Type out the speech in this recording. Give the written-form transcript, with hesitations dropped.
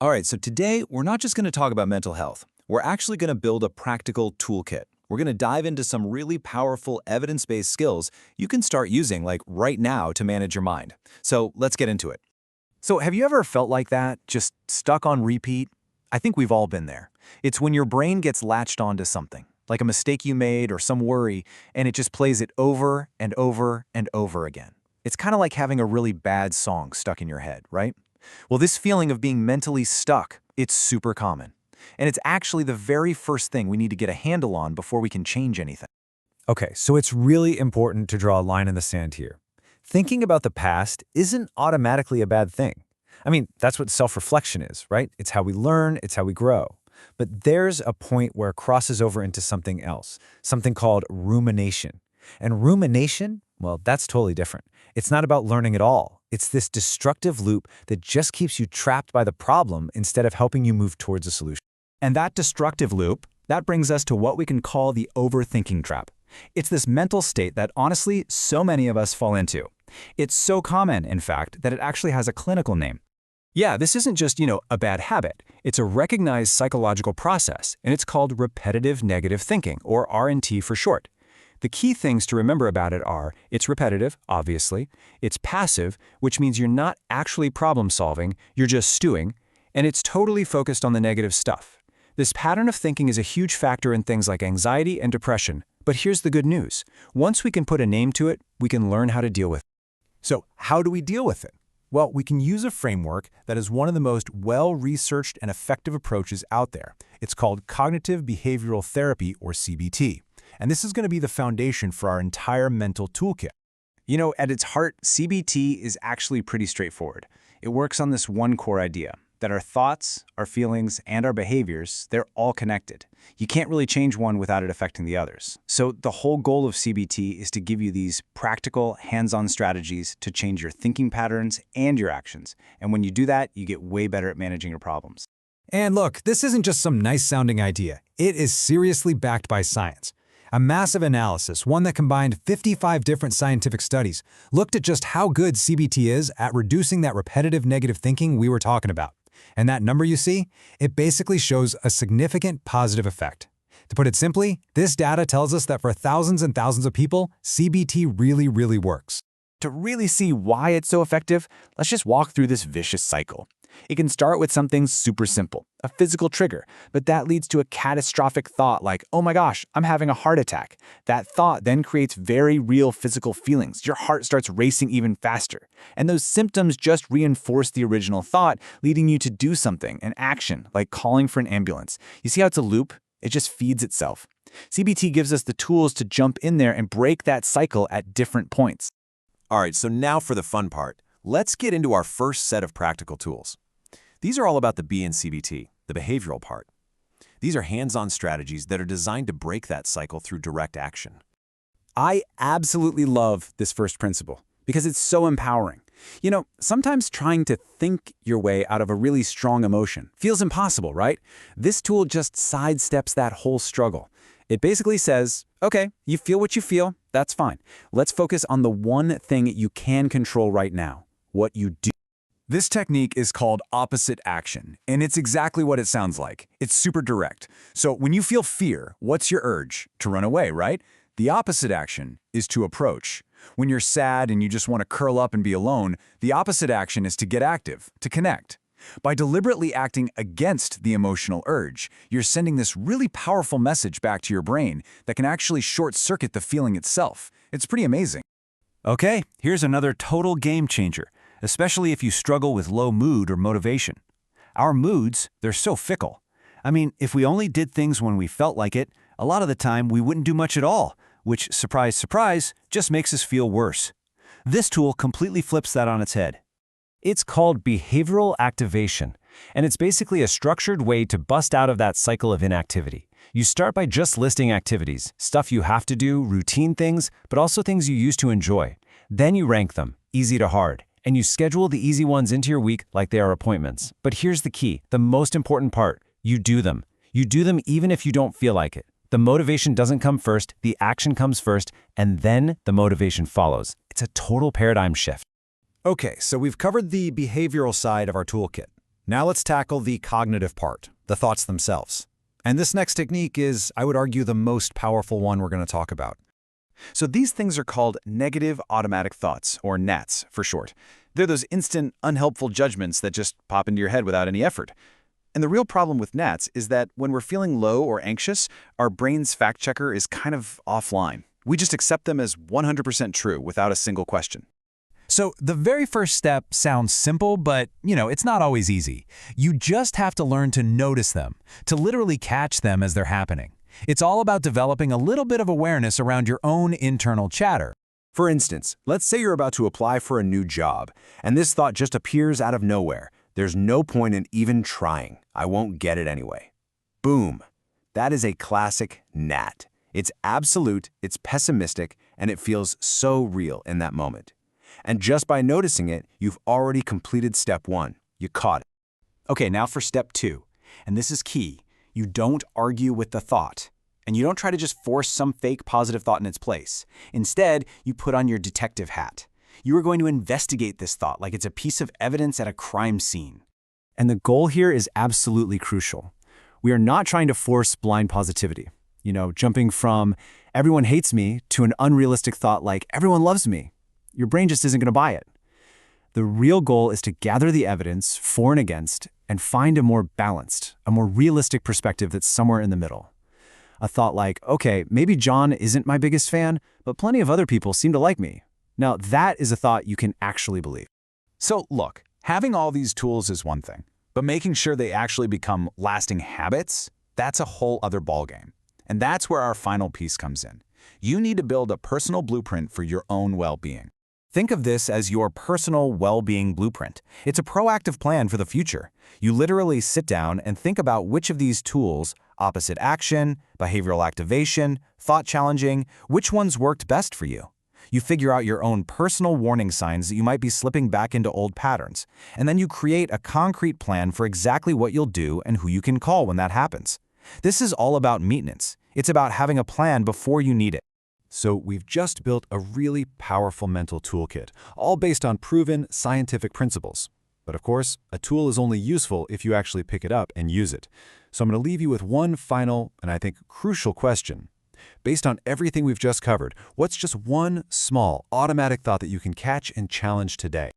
All right, so today we're not just going to talk about mental health. We're actually going to build a practical toolkit. We're going to dive into some really powerful evidence-based skills you can start using like right now to manage your mind. So let's get into it. So have you ever felt like that, just stuck on repeat? I think we've all been there. It's when your brain gets latched onto something, like a mistake you made or some worry, and it just plays it over and over and over again. It's kind of like having a really bad song stuck in your head, right? Well, this feeling of being mentally stuck, it's super common. And it's actually the very first thing we need to get a handle on before we can change anything. Okay, so it's really important to draw a line in the sand here. Thinking about the past isn't automatically a bad thing. I mean, that's what self-reflection is, right? It's how we learn, it's how we grow. But there's a point where it crosses over into something else, something called rumination. And rumination, well, that's totally different. It's not about learning at all. It's this destructive loop that just keeps you trapped by the problem instead of helping you move towards a solution. And that destructive loop, that brings us to what we can call the overthinking trap. It's this mental state that honestly, so many of us fall into. It's so common, in fact, that it actually has a clinical name. Yeah, this isn't just, a bad habit. It's a recognized psychological process, and it's called repetitive negative thinking, or RNT for short. The key things to remember about it are, it's repetitive, obviously, it's passive, which means you're not actually problem solving, you're just stewing, and it's totally focused on the negative stuff. This pattern of thinking is a huge factor in things like anxiety and depression, but here's the good news. Once we can put a name to it, we can learn how to deal with it. So how do we deal with it? Well, we can use a framework that is one of the most well-researched and effective approaches out there. It's called cognitive behavioral therapy, or CBT. And this is going to be the foundation for our entire mental toolkit. At its heart, CBT is actually pretty straightforward. It works on this one core idea, that our thoughts, our feelings, and our behaviors, they're all connected. You can't really change one without it affecting the others. So the whole goal of CBT is to give you these practical, hands-on strategies to change your thinking patterns and your actions. And when you do that, you get way better at managing your problems. And look, this isn't just some nice-sounding idea. It is seriously backed by science. A massive analysis, one that combined 55 different scientific studies, looked at just how good CBT is at reducing that repetitive negative thinking we were talking about. And that number you see, it basically shows a significant positive effect. To put it simply, this data tells us that for thousands and thousands of people, CBT really works. To really see why it's so effective, let's just walk through this vicious cycle. It can start with something super simple, a physical trigger, but that leads to a catastrophic thought like, oh my gosh, I'm having a heart attack. That thought then creates very real physical feelings. Your heart starts racing even faster. And those symptoms just reinforce the original thought, leading you to do something, an action, like calling for an ambulance. You see how it's a loop? It just feeds itself. CBT gives us the tools to jump in there and break that cycle at different points. All right, so now for the fun part. Let's get into our first set of practical tools. These are all about the B in CBT, the behavioral part. These are hands-on strategies that are designed to break that cycle through direct action. I absolutely love this first principle because it's so empowering. Sometimes trying to think your way out of a really strong emotion feels impossible, right? This tool just sidesteps that whole struggle. It basically says, okay, you feel what you feel, that's fine. Let's focus on the one thing you can control right now, what you do. This technique is called opposite action, and it's exactly what it sounds like. It's super direct. So when you feel fear, what's your urge? To run away, right? The opposite action is to approach. When you're sad and you just want to curl up and be alone, the opposite action is to get active, to connect. By deliberately acting against the emotional urge, you're sending this really powerful message back to your brain that can actually short-circuit the feeling itself. It's pretty amazing. Okay, here's another total game changer, especially if you struggle with low mood or motivation. Our moods, they're so fickle. I mean, if we only did things when we felt like it, a lot of the time we wouldn't do much at all, which, surprise, surprise, just makes us feel worse. This tool completely flips that on its head. It's called behavioral activation, and it's basically a structured way to bust out of that cycle of inactivity. You start by just listing activities, stuff you have to do, routine things, but also things you used to enjoy. Then you rank them, easy to hard, and you schedule the easy ones into your week like they are appointments. But here's the key, the most important part, you do them. You do them even if you don't feel like it. The motivation doesn't come first, the action comes first, and then the motivation follows. It's a total paradigm shift. Okay, so we've covered the behavioral side of our toolkit. Now let's tackle the cognitive part, the thoughts themselves. And this next technique is, I would argue, the most powerful one we're going to talk about. So these things are called negative automatic thoughts, or NATs for short. They're those instant, unhelpful judgments that just pop into your head without any effort. And the real problem with NATs is that when we're feeling low or anxious, our brain's fact checker is kind of offline. We just accept them as 100% true without a single question. So the very first step sounds simple, but, it's not always easy. You just have to learn to notice them, to literally catch them as they're happening. It's all about developing a little bit of awareness around your own internal chatter. For instance, let's say you're about to apply for a new job, and this thought just appears out of nowhere. There's no point in even trying. I won't get it anyway. Boom. That is a classic NAT. It's absolute, it's pessimistic, and it feels so real in that moment. And just by noticing it, you've already completed step 1. You caught it. Okay, now for step 2. And this is key. You don't argue with the thought. And you don't try to just force some fake positive thought in its place. Instead, you put on your detective hat. You are going to investigate this thought like it's a piece of evidence at a crime scene. And the goal here is absolutely crucial. We are not trying to force blind positivity. Jumping from everyone hates me to an unrealistic thought like everyone loves me. Your brain just isn't going to buy it. The real goal is to gather the evidence for and against and find a more balanced, a more realistic perspective that's somewhere in the middle. A thought like, okay, maybe John isn't my biggest fan, but plenty of other people seem to like me. Now, that is a thought you can actually believe. So look, having all these tools is one thing, but making sure they actually become lasting habits, that's a whole other ballgame. And that's where our final piece comes in. You need to build a personal blueprint for your own well-being. Think of this as your personal well-being blueprint. It's a proactive plan for the future. You literally sit down and think about which of these tools, opposite action, behavioral activation, thought challenging, which ones worked best for you. You figure out your own personal warning signs that you might be slipping back into old patterns, and then you create a concrete plan for exactly what you'll do and who you can call when that happens. This is all about maintenance. It's about having a plan before you need it. So we've just built a really powerful mental toolkit, all based on proven scientific principles. But of course, a tool is only useful if you actually pick it up and use it. So I'm going to leave you with one final, and I think crucial question. Based on everything we've just covered, what's just one small, automatic thought that you can catch and challenge today?